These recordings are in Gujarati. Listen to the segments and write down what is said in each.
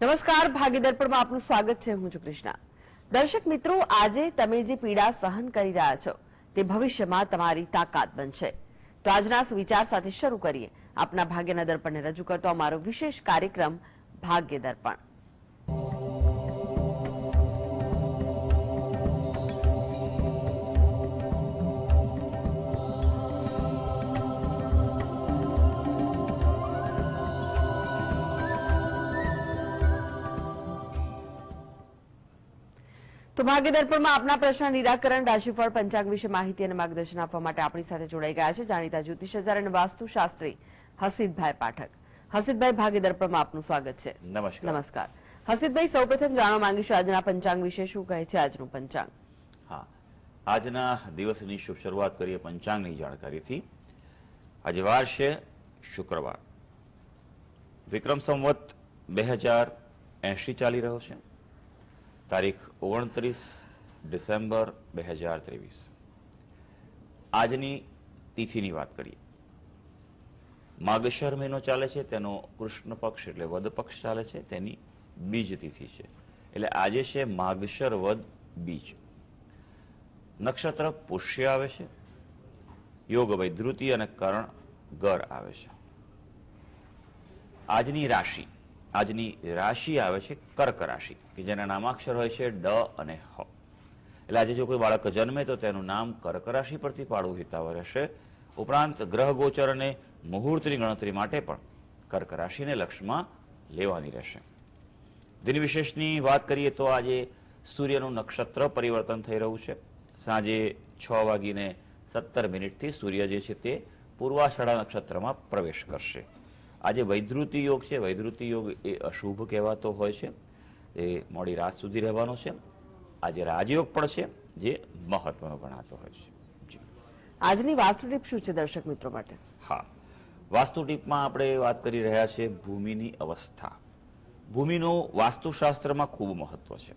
નમસ્કાર, ભાગીદર્પણમાં આપનું સ્વાગત છે. હું છું કૃષ્ણા. દર્શક મિત્રો, આજે તમે જે પીડા સહન કરી રહ્યા છો તે ભવિષ્યમાં તમારી તાકાત બનશે. તો આજના સુવિચાર સાથે શરૂ કરીએ આપના ભાગ્યના દર્પણને રજૂ કરતો અમારો વિશેષ કાર્યક્રમ ભાગ્ય દર્પણ. તો ભાગ્ય દર્પણમાં આપના પ્રશ્ન નિરાકરણ, રાશિફળ, પંચાંગ વિશે માહિતી અને માર્ગદર્શન આપવા માટે આપણી સાથે જોડાઈ ગયા છે જાણીતા જ્યોતિષાચાર્ય અને વાસ્તુશાસ્ત્રી હસીતભાઈ પાઠક. હસીતભાઈ, ભાગ્ય દર્પણમાં આપનું સ્વાગત છે. નમસ્કાર. હસીતભાઈ, સૌપ્રથમ જાણવા માંગીશું આજના પંચાંગ વિશે શું કહે છે આજનું પંચાંગ? હા, આજના દિવસની શુભ શરૂઆત કરીએ પંચાંગની જાણકારીથી. આજે વાર છે શુક્રવાર. વિક્રમ સંવત 2080 ચાલી રહ્યો છે. તારીખ 29 ડિસેમ્બર 2023. આજની તિથિની વાત કરીએ. માગશર મહિનો ચાલે છે, તેનો કૃષ્ણ પક્ષ એટલે વદ પક્ષ ચાલે છે, તેની બીજ તિથિ છે. એટલે આજે છે માગશર વદ બીજ. નક્ષત્ર પુષ્ય આવે છે, યોગ વૈધૃતિ અને કર્ણ ગર આવે છે. આજની રાશિ આવે છે કર્ક રાશિ, કે જેના નામાક્ષર હોય છે ડ અને હ. એટલે આજે જો કોઈ બાળક જન્મે તો તેનું નામ કર્ક રાશિ પરથી પાડવું હિતાવહ રહેશે. ઉપરાંત ગ્રહ ગોચર અને મુહૂર્તની ગણતરી માટે પણ કર્ક રાશિને લક્ષમાં લેવાની રહેશે. દિન વિશેષની વાત કરીએ તો આજે સૂર્યનું નક્ષત્ર પરિવર્તન થઈ રહ્યું છે. સાંજે 6:17 થી સૂર્ય જે છે તે પૂર્વાષાઢા નક્ષત્રમાં પ્રવેશ કરશે. આજે વૈધૃતિ યોગ છે. વૈધૃતિ યોગ એ અશુભ કહેવાતો હોય છે, એ મોડી રાત સુધી રહેવાનો છે. આજે રાજયોગ પણ છે, જે મહત્વનો ગણાતો હોય છે. આજની વાસ્તુ ટીપ શું છે દર્શક મિત્રો માટે? હા, વાસ્તુ ટીપમાં આપણે વાત કરી રહ્યા છીએ ભૂમિની અવસ્થા. ભૂમિનું વાસ્તુશાસ્ત્રમાં ખૂબ મહત્વ છે.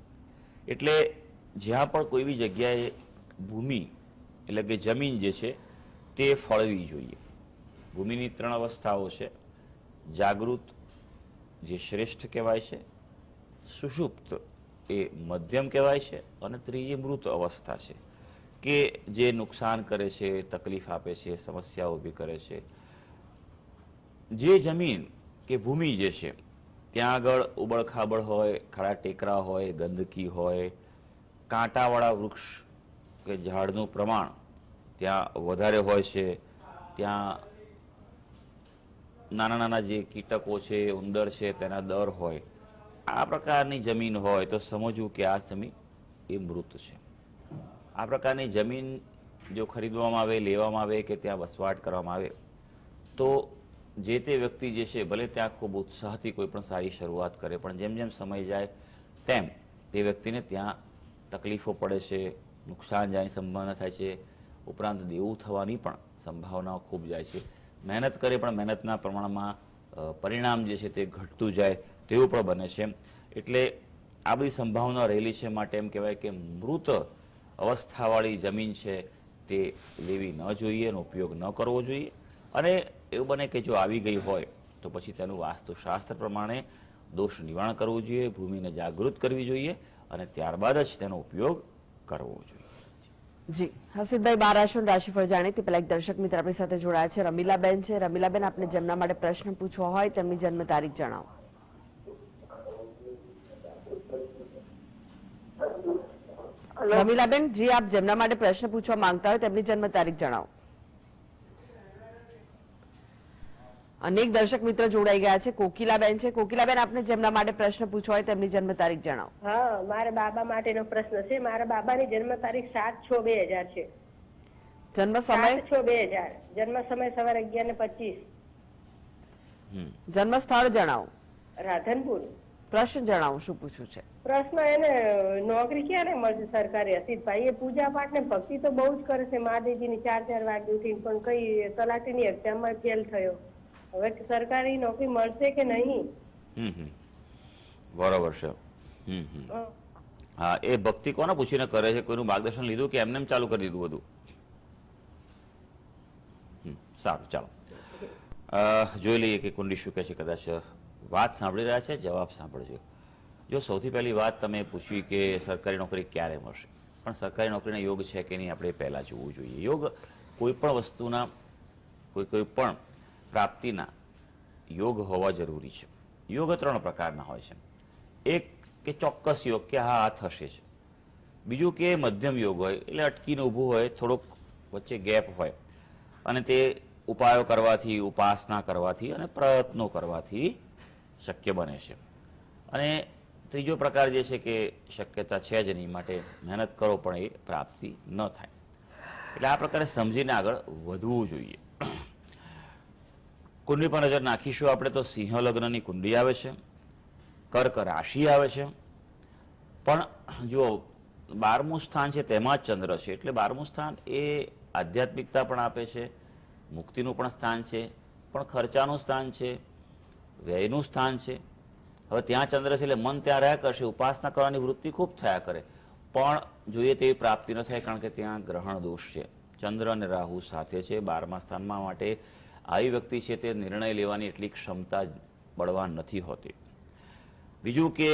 એટલે જ્યાં પણ કોઈ બી જગ્યાએ ભૂમિ એટલે કે જમીન જે છે તે ફળવી જોઈએ. ભૂમિની 3 અવસ્થાઓ છે. જાગૃત જે શ્રેષ્ઠ કહેવાય છે, સુષુપ્ત એ મધ્યમ કહેવાય છે, અને ત્રીજી મૃત અવસ્થા છે કે જે નુકસાન કરે છે, તકલીફ આપે છે, સમસ્યા ઊભી કરે છે. જે જમીન કે ભૂમિ જે છે ત્યાં આગળ ઉબડખાબડ હોય, ખડા ટેકરા હોય, ગંદકી હોય, કાંટાવાળા વૃક્ષ કે ઝાડનું પ્રમાણ ત્યાં વધારે હોય છે, ત્યાં નાના નાના જે કીટકો છે, ઉંદર છે, તેના દર હોય, આ પ્રકારની જમીન હોય તો સમજવું કે આ જમીન એ મૃત છે. આ પ્રકારની જમીન જો ખરીદવામાં આવે, લેવામાં આવે કે ત્યાં વસવાટ કરવામાં આવે તો જે તે વ્યક્તિ જે છે ભલે ત્યાં ખૂબ ઉત્સાહથી કોઈ પણ સારી શરૂઆત કરે, પણ જેમ જેમ સમય જાય તેમ તે વ્યક્તિને ત્યાં તકલીફો પડે છે, નુકસાન જાય સંભાવના થાય છે. ઉપરાંત દેવું થવાની પણ સંભાવનાઓ ખૂબ જાય છે. મહેનત કરે પણ મહેનતના પ્રમાણમાં પરિણામ જે છે તે ઘટતું જાય તેવું પણ બને છે. એટલે આ બધી સંભાવના રહેલી છે. માટે એમ કહેવાય કે મૃત અવસ્થાવાળી જમીન છે તે લેવી ન જોઈએ, એનો ઉપયોગ ન કરવો જોઈએ. અને એવું બને કે જો આવી ગઈ હોય તો પછી તેનું વાસ્તુશાસ્ત્ર પ્રમાણે દોષ નિવારણ કરવું જોઈએ, ભૂમિને જાગૃત કરવી જોઈએ અને ત્યારબાદ જ તેનો ઉપયોગ કરવો જોઈએ. જી હસીતભાઈ, 12 રાશિફળ જાણીએ તે પહેલા એક દર્શક મિત્ર આપણી સાથે જોડાયા છે. રમીલાબેન છે. રમીલાબેન, આપને જેમના માટે પ્રશ્ન પૂછવો હોય તેમની જન્મ તારીખ જણાવો. રમીલાબેન જી, આપ જેમના માટે પ્રશ્ન પૂછવા માંગતા હોય તેમની જન્મ તારીખ જણાવો. અનેક દર્શક મિત્ર જોડાઈ ગયા છે. કોકિલાબેન છે. કોકિલાબેન, આપને જેમના માટે પ્રશ્ન પૂછવો હોય તેમની જન્મ તારીખ જણાવો. હા, મારા બાબા માટેનો પ્રશ્ન છે. મારા બાબાની જન્મ તારીખ 7/6/2000 છે. જન્મ સમય? 7/6/2000. જન્મ સમય સવારે 11:25. જન્મ સ્થળ જણાવો. રાધનપુર. પ્રશ્ન જણાવો, શું પૂછવું છે? પ્રશ્ન, એને નોકરી ક્યારે મળશે સરકારી? હસીતભાઈ, એ પૂજા પાઠ ને ભક્તિ તો બહુ જ કરે છે મહાદેવજીની 4 વાગે ઉઠીને, પણ કઈ તલાટીની એક્ઝામમાં ફેલ થયો. હવે સરકારી નોકરી મળશે કે નહીં? બરોબર છે. હા, એ ભક્તિ કોને પૂછીને કરે છે? કોઈનું માર્ગદર્શન લીધું કે એમને ચાલુ કરી દીધું બધું? સારું, ચાલો જોઈ લઈએ કે કુંડલી શું કહે છે. કદાચ વાત સાંભળી રહ્યા છે, જવાબ સાંભળજો. જો સૌથી પહેલી વાત તમે પૂછવી કે સરકારી નોકરી ક્યારે મળશે, પણ સરકારી નોકરીના યોગ છે કે નહીં આપણે પહેલાં જોવું જોઈએ. યોગ કોઈ પણ વસ્તુના કોઈ પણ પ્રાપ્તિના યોગ હોવા જરૂરી છે. યોગ 3 પ્રકારના હોય છે. એક કે ચોક્કસ યોગ કે હા આ થશે છે. બીજું કે મધ્યમ યોગ હોય એટલે અટકીને ઊભું હોય, થોડોક વચ્ચે ગેપ હોય અને તે ઉપાયો કરવાથી, ઉપાસના કરવાથી અને પ્રયત્નો કરવાથી શક્ય બને છે. અને ત્રીજો પ્રકાર જે છે કે શક્યતા છે જ નહીં, માટે મહેનત કરો પણ એ પ્રાપ્તિ ન થાય. એટલે આ પ્રકારે સમજીને આગળ વધવું જોઈએ. કુંડલી પર નજર નાખીશું આપણે તો સિંહ લગ્નની કુંડલી આવે છે, કર્ક રાશિ આવે છે, પણ જો 12મું સ્થાન છે તેમાં જ ચંદ્ર છે, એટલે 12મું સ્થાન એ આધ્યાત્મિકતા પણ આપે છે, મુક્તિનું પણ સ્થાન છે, પણ ખર્ચાનું સ્થાન છે, વ્યયનું સ્થાન છે. હવે ત્યાં ચંદ્ર છે એટલે મન ત્યાં રહ્યા કરશે, ઉપાસના કરવાની વૃત્તિ ખૂબ થયા કરે, પણ જોઈએ તેવી પ્રાપ્તિ ન થાય, કારણ કે ત્યાં ગ્રહણ દોષ છે. ચંદ્ર અને રાહુ સાથે છે 12મા સ્થાનમાં, માટે આવી વ્યક્તિ છે તે નિર્ણય લેવાની એટલી ક્ષમતા બળવાન નથી હોતી. બીજું કે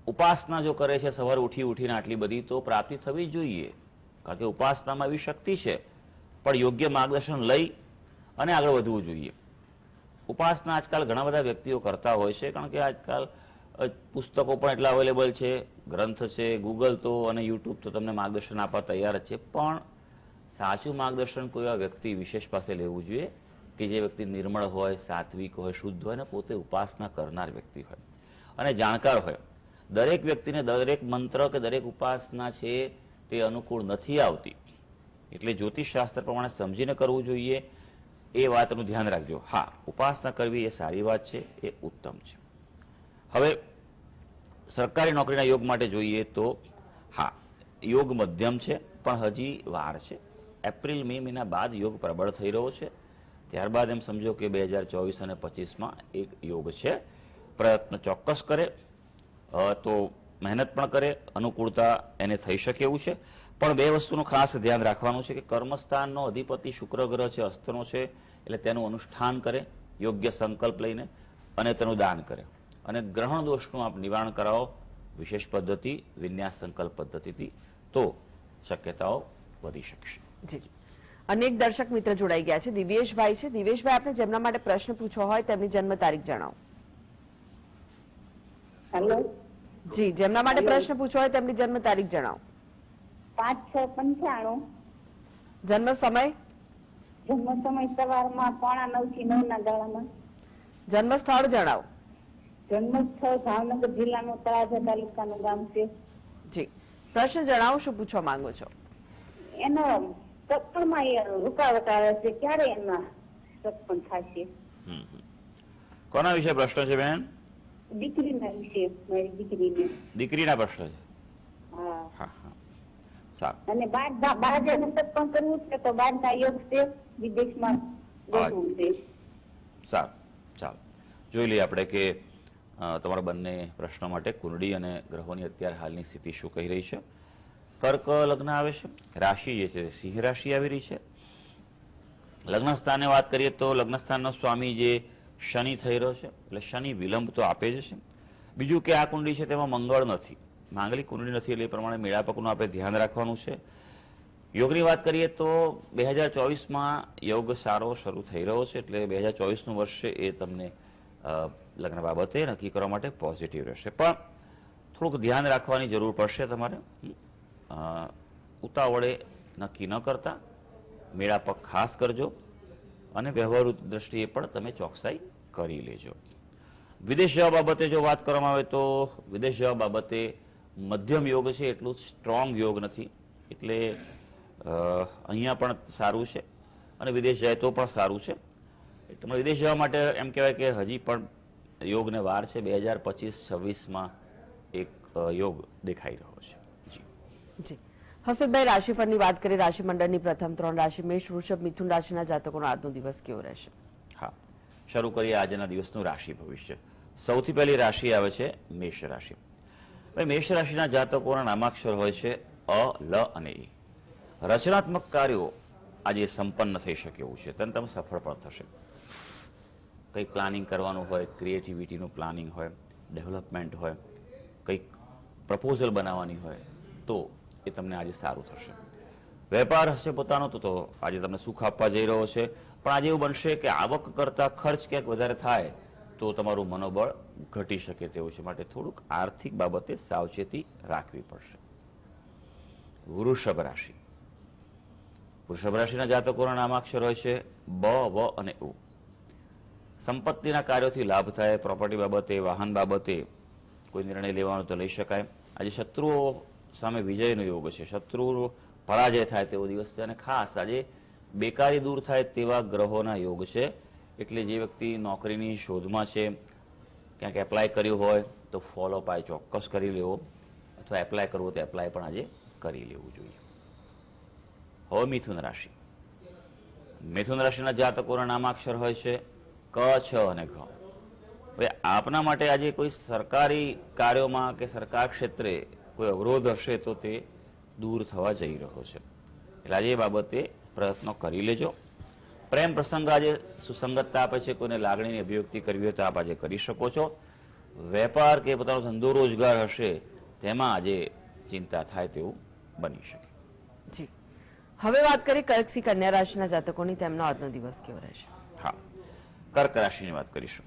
ઉપાસના જો કરે છે સવારે ઉઠીને આટલી બધી, તો પ્રાપ્તિ થવી જોઈએ, કારણ કે ઉપાસનામાં એવી શક્તિ છે, પણ યોગ્ય માર્ગદર્શન લઈ અને આગળ વધવું જોઈએ. ઉપાસના આજકાલ ઘણા બધા વ્યક્તિઓ કરતા હોય છે, કારણ કે આજકાલ પુસ્તકો પણ એટલા અવેલેબલ છે, ગ્રંથ છે, ગૂગલ તો અને યુટ્યુબ તો તમને માર્ગદર્શન આપવા તૈયાર જ છે, પણ સાચું માર્ગદર્શન કોઈ એવા વ્યક્તિ વિશેષ પાસે લેવું જોઈએ કે જે વ્યક્તિ નિર્મળ હોય, સાત્વિક હોય, શુદ્ધ હોય અને પોતે ઉપાસના કરનાર વ્યક્તિ હોય અને જાણકાર હોય. દરેક વ્યક્તિને દરેક મંત્ર કે દરેક ઉપાસના છે તે અનુકૂળ નથી આવતી, એટલે જ્યોતિષશાસ્ત્ર પ્રમાણે સમજીને કરવું જોઈએ. એ વાતનું ધ્યાન રાખજો. હા, ઉપાસના કરવી એ સારી વાત છે, એ ઉત્તમ છે. હવે સરકારી નોકરીના યોગ માટે જોઈએ તો હા, યોગ મધ્યમ છે, પણ હજી વાર છે. એપ્રિલ મે મહિના બાદ યોગ પ્રબળ થઈ રહ્યો છે. ત્યારબાદ એમ સમજો કે 2024 અને 25માં એક યોગ છે. પ્રયત્ન ચોક્કસ કરે તો મહેનત પણ કરે, અનુકૂળતા એને થઈ શકે એવું છે. પણ બે વસ્તુનું ખાસ ધ્યાન રાખવાનું છે કે કર્મસ્થાનનો અધિપતિ શુક્ર ગ્રહ છે, અસ્તનો છે, એટલે તેનું અનુષ્ઠાન કરે યોગ્ય સંકલ્પ લઈને અને તેનું દાન કરે. અને ગ્રહણ દોષનું આપ નિવારણ કરાવો વિશેષ પદ્ધતિ, વિન્યાસ સંકલ્પ પદ્ધતિથી, તો શક્યતાઓ વધી શકશે. જી, અનેક દર્શક મિત્ર જોડાઈ ગયા છે. દિવ્યેશભાઈ છે. દિવ્યેશભાઈ, આપને જેમના માટે પ્રશ્ન પૂછવો હોય તેમની જન્મ તારીખ જણાવો. હેલો જી, જેમના માટે પ્રશ્ન પૂછવો હોય તેમની જન્મ તારીખ જણાવો. 5-6-95. જન્મ સમય? જન્મ સમય સવારમાં 8:45 થી 9 ના ગાળામાં. જન્મ સ્થળ જણાવો. જન્મ સ્થળ ભાવનગર જિલ્લાનું તળાજા તાલુકાનું ગામ છે. જી, પ્રશ્ન જણાવો, શું પૂછવા માંગો છો? એનો સત્પણમાં રૂકાવટ આવે છે, ક્યારે એમાં સત્પણ થશે? કોના વિશે પ્રશ્ન છે બેન? દીકરીના વિશે, મારી દીકરીને. દીકરીના પ્રશ્ન છે. હા. હા હા, સારું. અને બહાર જઈને સત્પણ કરવું છે તો બહારના યોગ છે, વિદેશમાં જવું છે. સારું, ચાલો જોઈ લઈએ આપણે કે તમારા બંને પ્રશ્નો માટે કુંડળી અને ગ્રહોની અત્યારે હાલની સ્થિતિ શું કહી રહી છે. કર્ક લગ્ન આવે છે, રાશિ જે છે સિંહ રાશિ આવી રહી છે. લગ્ન સ્થાને વાત કરીએ તો લગ્ન સ્થાનનો સ્વામી જે શનિ થઈ રહ્યો છે, એટલે શનિ વિલંબ તો આપે જ છે. બીજું કે આ કુંડળી છે તેમાં મંગળ નથી, માંગલિક કુંડળી નથી, એટલે એ પ્રમાણે મેળાપકનું આપણે ધ્યાન રાખવાનું છે. યોગની વાત કરીએ તો 2024માં યોગ સારો શરૂ થઈ રહ્યો છે, એટલે 2024નું વર્ષ છે એ તમને લગ્ન બાબતે નક્કી કરવા માટે પોઝિટિવ રહેશે. પણ થોડુંક ધ્યાન રાખવાની જરૂર પડશે તમારે. ઉતાવળે નક્કી ન કરતા મેળાપક ખાસ કરજો અને વ્યવહારુ દ્રષ્ટિએ પણ તમે ચોકસાઈ કરી લેજો. વિદેશ જવા બાબતે જો વાત કરવામાં આવે તો વિદેશ જવા બાબતે મધ્યમ યોગ છે, એટલું સ્ટ્રોંગ યોગ નથી, એટલે અહીંયા પણ સારું છે અને વિદેશ જાય તો પણ સારું છે. એટલે વિદેશ જવા માટે એમ કહેવાય કે હજી પણ યોગને વાર છે. 2025-26માં એક યોગ દેખાઈ રહ્યો છે. જી, હસનભાઈ, રાશિફળની વાત કરીએ. રાશિ મંડળની પ્રથમ 3 રાશિ મેષ, વૃષભ, મિથુન રાશિના જાતકોનો આજનો દિવસ કેવો રહેશે? હા, શરૂ કરીએ આજના દિવસનું રાશિ ભવિષ્ય. સૌથી પહેલી રાશિ આવે છે મેષ રાશિ. ભાઈ, મેષ રાશિના જાતકોના નામાક્ષર હોય છે અ, લ અને એ. રચનાત્મક કાર્યો આજે સંપન્ન થઈ શકે એવું છે, તેને તમે સફળ પણ થશે. કંઈક પ્લાનિંગ કરવાનું હોય, ક્રિએટિવિટીનું પ્લાનિંગ હોય, ડેવલપમેન્ટ હોય, કંઈક પ્રપોઝલ બનાવવાની હોય તો એ તમને આજે સારું થશે. વેપાર હશે પોતાનો તો આજે તમને સુખ આપવા જઈ રહ્યો છે, પણ આજે એવું બનશે કે આવક કરતાં ખર્ચ ક્યાંક વધારે થાય તો તમારું મનોબળ ઘટી શકે તેવું છે. માટે થોડુંક આર્થિક બાબતે સાવચેતી રાખવી પડશે. વૃષભ રાશિ. વૃષભ રાશિના જાતકોના નામાક્ષર હોય છે બ, વ અને ઉ. સંપત્તિના કાર્યોથી લાભ થાય, પ્રોપર્ટી બાબતે, વાહન બાબતે કોઈ નિર્ણય લેવાનો તો લઈ શકાય. આજે શત્રુઓ સામે વિજયનો યોગ છે, શત્રુ પરાજય થાય તેવો દિવસ છે, અને ખાસ આજે બેકારી દૂર થાય તેવા ગ્રહોના યોગ છે. એટલે જે વ્યક્તિ નોકરીની શોધમાં છે, ક્યાંક એપ્લાય કર્યું હોય તો ફોલો અપ ચોક્કસ કરી લેવો, અથવા એપ્લાય કરવો તો એપ્લાય પણ આજે કરી લેવું જોઈએ. હવે મિથુન રાશિ. મિથુન રાશિના જાતકોના નામાક્ષર હોય છે ક, છ અને ઘ. હવે આપના માટે આજે કોઈ સરકારી કાર્યોમાં કે સરકાર ક્ષેત્રે કોઈ અવરોધ હશે તો તે દૂર થવા જઈ રહ્યો છે. એટલે આજે એ બાબતે પ્રયત્નો કરી લેજો. પ્રેમ પ્રસંગ આજે સુસંગતતા આપે છે, કોઈને લાગણીની અભિવ્યક્તિ કરવી હોય તો આપ આજે કરી શકો છો. વેપાર કે પોતાનો ધંધો રોજગાર હશે તેમાં આજે ચિંતા થાય તેવું બની શકે. જી, હવે વાત કરીએ કર્કથી કન્યા રાશિના જાતકોની, તેમનો આજનો દિવસ કેવો રહેશે? હા, કર્ક રાશિની વાત કરીશું.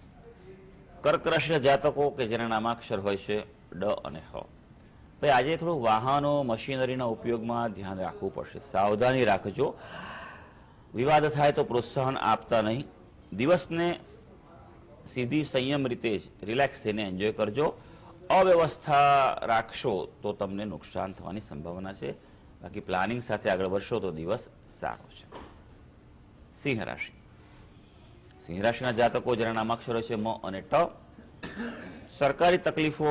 કર્ક રાશિના જાતકો કે જેના નામાક્ષર હોય છે ડ અને હ. ભાઈ આજે થોડું વાહનો, મશીનરીના ઉપયોગમાં ધ્યાન રાખવું પડશે, સાવધાની રાખજો. વિવાદ થાય તો પ્રોત્સાહન આપતા નહીં. દિવસને સીધી સંયમ રીતે જ રિલેક્સ થઈને એન્જોય કરજો. અવ્યવસ્થા રાખશો તો તમને નુકસાન થવાની સંભાવના છે. બાકી પ્લાનિંગ સાથે આગળ વધશો તો દિવસ સારો છે. સિંહ રાશિ. સિંહ રાશિના જાતકો જેના નામાક્ષરો છે મ અને ટ. સરકારી તકલીફો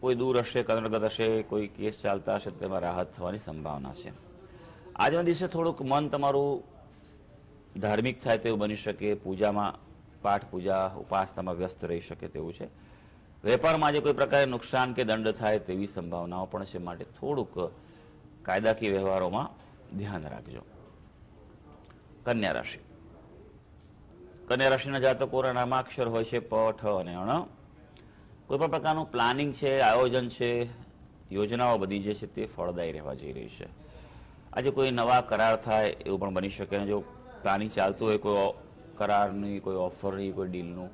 કોઈ દૂર હશે, કનડગત હશે, કોઈ કેસ ચાલતા હશે તો તેમાં રાહત થવાની સંભાવના છે. આજના દિવસે થોડુંક મન તમારું ધાર્મિક થાય તેવું બની શકે, પૂજામાં, પાઠ પૂજા, ઉપાસનામાં વ્યસ્ત રહી શકે તેવું છે. વેપારમાં આજે કોઈ પ્રકારે નુકસાન કે દંડ થાય તેવી સંભાવનાઓ પણ છે. માટે થોડુંક કાયદાકીય વ્યવહારોમાં ધ્યાન રાખજો. કન્યા રાશિ. કન્યા રાશિના જાતકોના નામાક્ષર હોય છે પ, ઠ અને અણ. કોઈ પણ પ્રકારનું પ્લાનિંગ છે, આયોજન છે, યોજનાઓ બધી જે છે તે ફળદાયી રહેવા જઈ રહી છે. આજે કોઈ નવા કરાર થાય એવું પણ બની શકે. અને જો પ્લાનિંગ ચાલતું હોય કોઈ કરારની, કોઈ ઓફરની, કોઈ ડીલનું,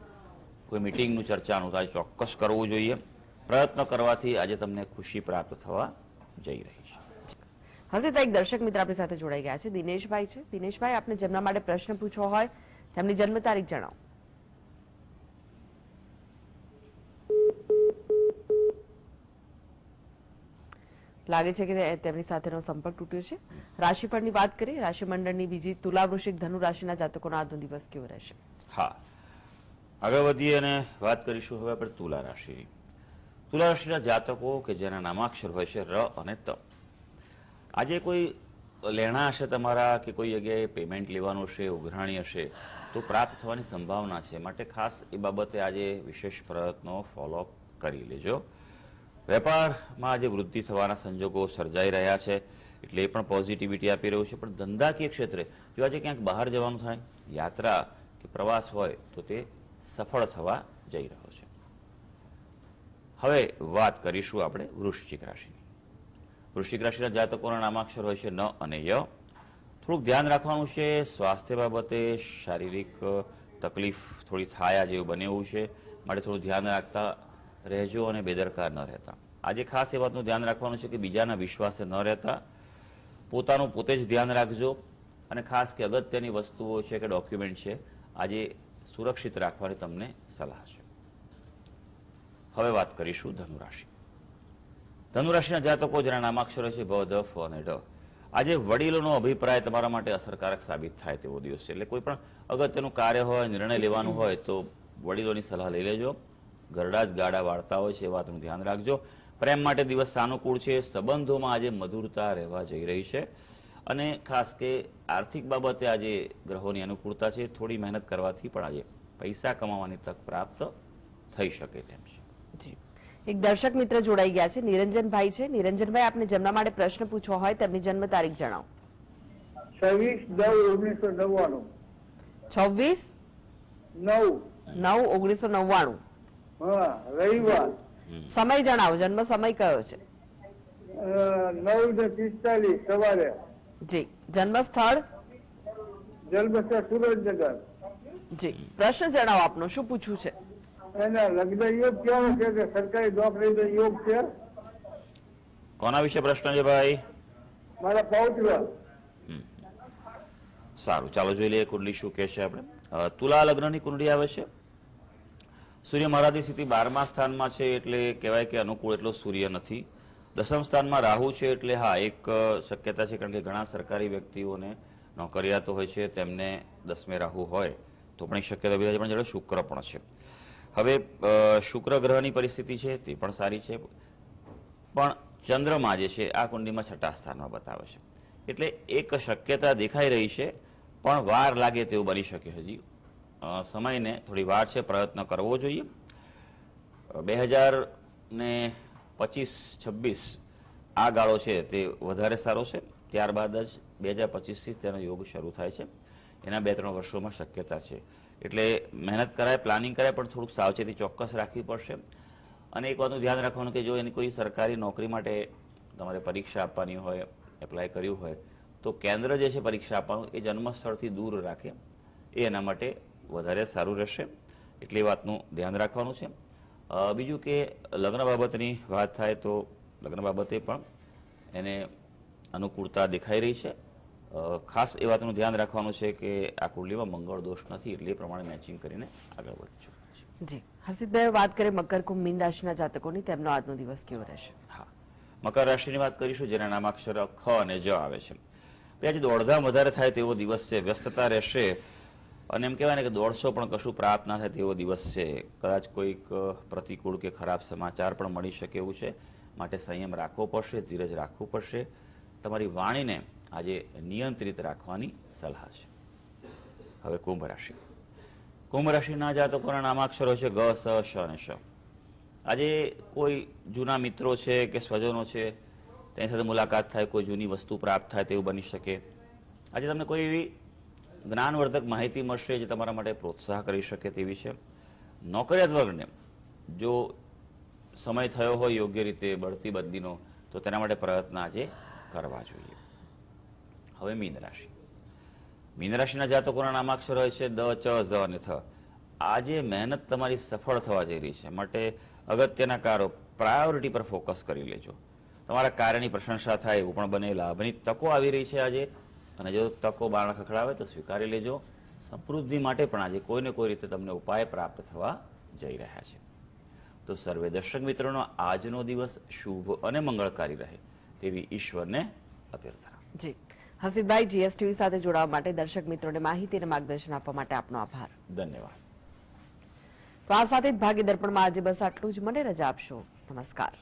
કોઈ મિટિંગનું, ચર્ચાનું, તો આજે ચોક્કસ કરવું જોઈએ. પ્રયત્ન કરવાથી આજે તમને ખુશી પ્રાપ્ત થવા જઈ રહી છે. હજી તો એક દર્શક મિત્ર આપણી સાથે જોડાઈ ગયા છે, દિનેશભાઈ છે. દિનેશભાઈ, આપને જેમના માટે પ્રશ્ન પૂછવો હોય તેમની જન્મ તારીખ જણાવો. લાગે છે કે તેમની સાથેનો સંપર્ક તૂટ્યો છે. રાશિફળની વાત કરીએ. રાશિમંડળની બીજી તુલા, વૃશ્ચિક, ધનુ રાશિના જાતકોનો આજનો દિવસ કેવો રહેશે? હા, આગળ વધીએ અને વાત કરીશું હવે આપણે તુલા રાશિની. તુલા રાશિના જાતકો કે જેના નામાક્ષર હોય છે ર અને ત. આજે કોઈ લેણા હશે તમારા, કે કોઈ જગ્યાએ પેમેન્ટ લેવાનું હશે, ઉઘરાણી હશે તો પ્રાપ્ત થવાની સંભાવના છે. માટે ખાસ એ બાબતે આજે વિશેષ પ્રયત્નો ફોલો કરી લેજો. વેપારમાં આજે વૃદ્ધિ થવાના સંજોગો સર્જાઈ રહ્યા છે, એટલે એ પણ પોઝિટિવિટી આપી રહ્યું છે. પણ ધંધાકીય ક્ષેત્રે જો આજે ક્યાંક બહાર જવાનું થાય, યાત્રા કે પ્રવાસ હોય તો તે સફળ થવા જઈ રહ્યો છે. હવે વાત કરીશું આપણે વૃશ્ચિક રાશિની. વૃશ્ચિક રાશિના જાતકોના નામાક્ષર હોય છે ન અને ય. થોડુંક ધ્યાન રાખવાનું છે સ્વાસ્થ્ય બાબતે. શારીરિક તકલીફ થોડી થાય જેવું બને એવું છે, માટે થોડું ધ્યાન રાખતા રહેજો અને બેદરકાર ન રહેતા. આજે ખાસ એ વાતનું ધ્યાન રાખવાનું છે કે બીજાના વિશ્વાસે ન રહેતા, પોતાનું પોતે જ ધ્યાન રાખજો. અને ખાસ કે અગત્યની વસ્તુઓ છે કે ડોક્યુમેન્ટ છે આજે સુરક્ષિત રાખવાની તમને સલાહ છે. હવે વાત કરીશું ધનુ રાશિ. ધનુ રાશિના જાતકો જેના નામાક્ષરો છે ભ, ધ, ફ અને ઢ. આજે વડીલોનો અભિપ્રાય તમારા માટે અસરકારક સાબિત થાય તેવો દિવસ છે. એટલે કોઈ પણ અગત્યનું કાર્ય હોય, નિર્ણય લેવાનું હોય તો વડીલોની સલાહ લઈ લેજો. ગરડા જ ગાડા વાળતા હોય છે એ વાતનું ધ્યાન રાખજો. પ્રેમ માટે દિવસ સાનુકૂળ છે. સંબંધોમાં આજે મધુરતા રહેવા જઈ રહી છે. અને ખાસ કે આર્થિક બાબતે આજે ગ્રહોની અનુકૂળતા છે. થોડી મહેનત કરવાથી પણ આજે પૈસા કમાવાની તક પ્રાપ્ત થઈ શકે તેમ છે. જી, એક દર્શક મિત્ર જોડાઈ ગયા છે, નિરંજનભાઈ છે. નિરંજનભાઈ, આપને જેમના માટે પ્રશ્ન પૂછવો હોય તેમની જન્મ તારીખ જણાવો. 26/10/1999. 26/9/1999. હા, રવિવાર સમય જણાવો, જન્મ સમય કયો છે? 9:45 સવારે. જી. જન્મ સ્થળ? જન્મસ્થળ સુરેન્દ્રનગર. જી. પ્રશ્ન જણાવો આપનો, શું પૂછવું છે? એના લગ્ન યોગ કેવો છે કે સરકારી નોકરીનો યોગ છે? કોના વિશે પ્રશ્ન છે ભાઈ? મારા પૌત્ર. સારું, ચાલો જોઈ લઈએ કુંડલી શું કહે છે આપણે. તુલા લગ્નની કુંડલી આવે છે. સૂર્ય મહારાજની સ્થિતિ 12મા સ્થાનમાં છે, એટલે કહેવાય કે અનુકૂળ એટલો સૂર્ય નથી. 10મ સ્થાનમાં રાહુ છે, એટલે હા, એક શક્યતા છે, કારણ કે ઘણા સરકારી વ્યક્તિઓને નોકરિયાતો હોય છે, તેમને 10મે રાહુ હોય તો પણ એક શક્યતા બીજા છે, પણ જોડે શુક્ર પણ છે. હવે શુક્ર ગ્રહની પરિસ્થિતિ છે તે પણ સારી છે, પણ ચંદ્રમા જે છે આ કુંડલીમાં 6ઠા સ્થાનમાં બતાવે છે, એટલે એક શક્યતા દેખાઈ રહી છે, પણ વાર લાગે તેવું બની શકે. હજી સમયને થોડી વાર છે, પ્રયત્ન કરવો જોઈએ. 2025-26 આ ગાળો છે તે વધારે સારો છે, ત્યારબાદ જ 2025થી તેનો યોગ શરૂ થાય છે. એના 2-3 વર્ષોમાં શક્યતા છે, એટલે મહેનત કરાય, પ્લાનિંગ કરાય, પણ થોડુંક સાવચેતી ચોક્કસ રાખવી પડશે. અને એક વાતનું ધ્યાન રાખવાનું કે જો એની કોઈ સરકારી નોકરી માટે તમારે પરીક્ષા આપવાની હોય, એપ્લાય કર્યું હોય, તો કેન્દ્ર જે છે પરીક્ષા આપવાનું એ જન્મસ્થળથી દૂર રાખે, એ એના માટે વધારે સારું રહેશે, એટલે એ વાતનું ધ્યાન રાખવાનું છે. બીજું કે લગ્ન બાબતની વાત થાય તો લગ્ન બાબતે પણ એને અનુકૂળતા દેખાઈ રહી છે. ખાસ એ વાતનું ધ્યાન રાખવાનું છે કે આ કુંડલીમાં મંગળ દોષ નથી, એટલે એ પ્રમાણે મેચિંગ કરીને આગળ વધીશું. જી. હસીદભાઈ, વાત કરીએ મકર કુંભ મીન રાશિના જાતકોની, તેમનો આજનો દિવસ કેવો રહેશે? હા, મકર રાશિની વાત કરીશું, જેના નામાક્ષર ખ અને જ આવે છે. આજે દોડધામ વધારે થાય તેવો દિવસ છે, વ્યસ્તતા રહેશે, અને એમ કહેવાય ને કે દોડશો પણ કશું પ્રાપ્ત ના થાય તેવો દિવસ છે. કદાચ કોઈક પ્રતિકૂળ કે ખરાબ સમાચાર પણ મળી શકે એવું છે, માટે સંયમ રાખવો પડશે, ધીરજ રાખવું પડશે. તમારી વાણીને આજે નિયંત્રિત રાખવાની સલાહ છે. હવે કુંભ રાશિ. કુંભ રાશિના જાતકોના નામાક્ષરો છે ગ, સ, શ અને શ. આજે કોઈ જૂના મિત્રો છે કે સ્વજનો છે તેની સાથે મુલાકાત થાય, કોઈ જૂની વસ્તુ પ્રાપ્ત થાય તેવું બની શકે. આજે તમને કોઈ એવી જ્ઞાનવર્ધક માહિતી મળશે જે તમારા માટે પ્રોત્સાહ કરી શકે તેવી છે. નોકરિયાત વર્ગને જો સમય થયો હોય યોગ્ય રીતે બઢતી બદલીનો, તો તેના માટે પ્રયત્ન આજે કરવા જોઈએ. હવે મીન રાશિ. મીન રાશિના જાતકોના નામાક્ષર હોય છે દ, ચ, ઝ અને થ. આજે મહેનત તમારી સફળ થવા જઈ રહી છે, માટે અગત્યના કાર્યો પ્રાયોરિટી પર ફોકસ કરી લેજો. તમારા કાર્યની પ્રશંસા થાય એવું પણ બને. લાભની તકો આવી રહી છે આજે, અને જો તકો બારણા ખખડાવે તો સ્વીકારી લેજો. સમૃદ્ધિ માટે પણ આજે કોઈને કોઈ રીતે તમને ઉપાય પ્રાપ્ત થવા જઈ રહ્યા છે. તો સર્વે દર્શક મિત્રોનો આજનો દિવસ શુભ અને મંગળકારી રહે તેવી ઈશ્વરને અભ્યર્થના. જી. હસીદભાઈ, જીએસટીવી સાથે જોડાવા માટે દર્શક મિત્રોને માહિતી અને માર્ગદર્શન આપવા માટે આપનો આભાર. ધન્યવાદ. તો આ સાથે જ ભાગ્ય દર્પણમાં આજે બસ આટલું જ. મને રજા આપશો. નમસ્કાર.